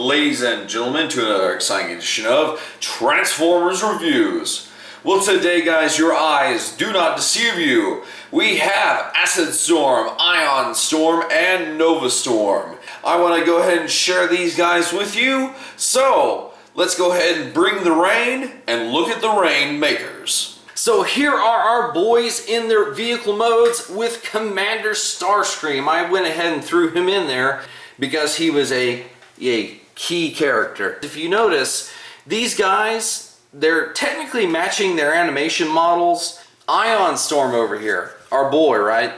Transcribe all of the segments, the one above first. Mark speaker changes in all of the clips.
Speaker 1: ladies and gentlemen, to another exciting edition of Transformers Reviews. Well, today, guys, your eyes do not deceive you. We have Acid Storm, Ion Storm, and Nova Storm. I want to go ahead and share these guys with you. So, let's go ahead and bring the rain and look at the rainmakers. So here are our boys in their vehicle modes with Commander Starscream. I went ahead and threw him in there because he was a key character. If you notice, these guys, they're technically matching their animation models. Ion Storm over here, our boy, right?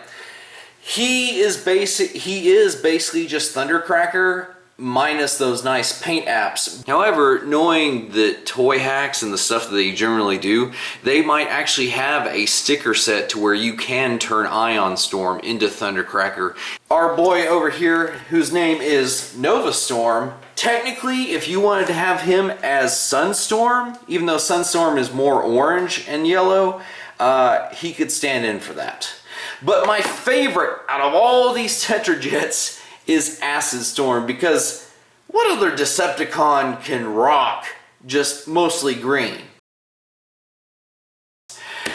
Speaker 1: He is basically just Thundercracker minus those nice paint apps. However, knowing the toy hacks and the stuff that they generally do, they might actually have a sticker set to where you can turn Ion Storm into Thundercracker. Our boy over here, whose name is Nova Storm, technically, if you wanted to have him as Sunstorm, even though Sunstorm is more orange and yellow, he could stand in for that. But my favorite out of all these Tetrajets is Acid Storm, because what other Decepticon can rock just mostly green?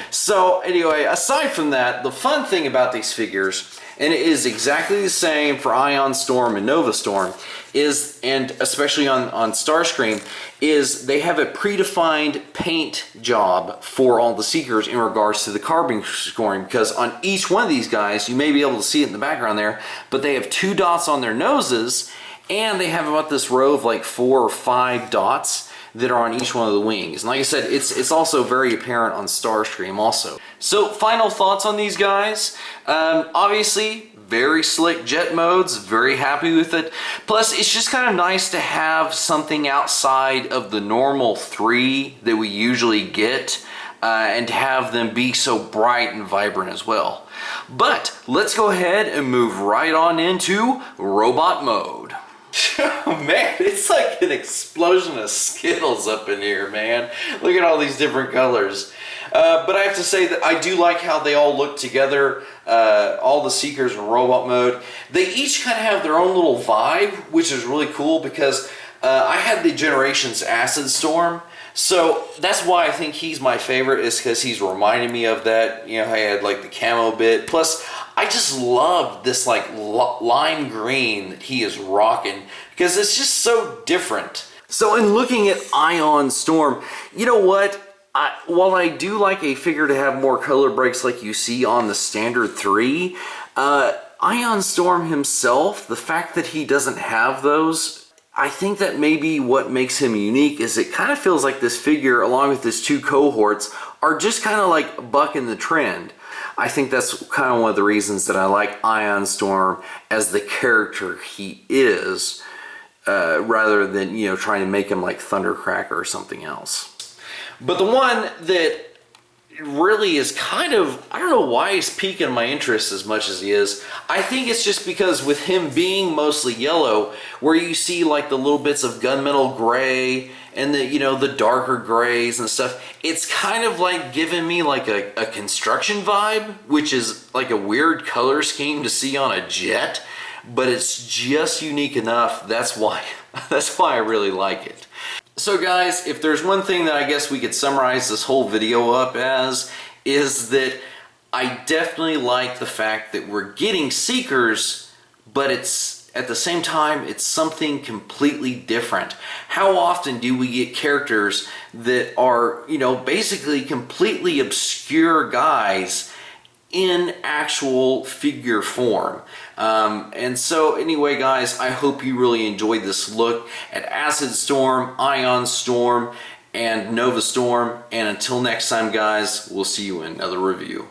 Speaker 1: So anyway, aside from that, the fun thing about these figures, and it is exactly the same for Ion Storm and Nova Storm, is, and especially on Starscream, is they have a predefined paint job for all the Seekers in regards to the carbon scoring, because on each one of these guys, you may be able to see it in the background there, but they have 2 dots on their noses, and they have about this row of like 4 or 5 dots that are on each one of the wings. And like I said, it's also very apparent on Starscream also. So final thoughts on these guys. Obviously, very slick jet modes, very happy with it. Plus, it's just kind of nice to have something outside of the normal 3 that we usually get, and to have them be so bright and vibrant as well. But let's go ahead and move right on into robot mode. Oh man, it's like an explosion of Skittles up in here, man. Look at all these different colors. But I have to say that I do like how they all look together. All the Seekers in robot mode. They each kind of have their own little vibe, which is really cool, because I had the Generations Acid Storm. So that's why I think he's my favorite, is because he's reminding me of that. You know, I had like the camo bit. Plus, I just love this like lime green that he is rocking, because it's just so different. So in looking at Ion Storm, you know what? While I do like a figure to have more color breaks like you see on the standard 3, Ion Storm himself, the fact that he doesn't have those, I think that maybe what makes him unique is it kind of feels like this figure, along with his 2 cohorts, are just kind of like bucking the trend. I think that's kind of one of the reasons that I like Ion Storm as the character he is, rather than, you know, trying to make him like Thundercracker or something else. But the one that really is kind of, I don't know why he's piquing my interest as much as he is. I think it's just because with him being mostly yellow, where you see like the little bits of gunmetal gray and the, you know, the darker grays and stuff, it's kind of like giving me like a construction vibe, which is like a weird color scheme to see on a jet, but it's just unique enough. That's why I really like it. So guys, if there's one thing that I guess we could summarize this whole video up as, is that I definitely like the fact that we're getting Seekers, but it's, at the same time, it's something completely different. How often do we get characters that are, you know, basically completely obscure guys in actual figure form? And so anyway, guys, I hope you really enjoyed this look at Acid Storm, Ion Storm, and Nova Storm. And until next time, guys, we'll see you in another review.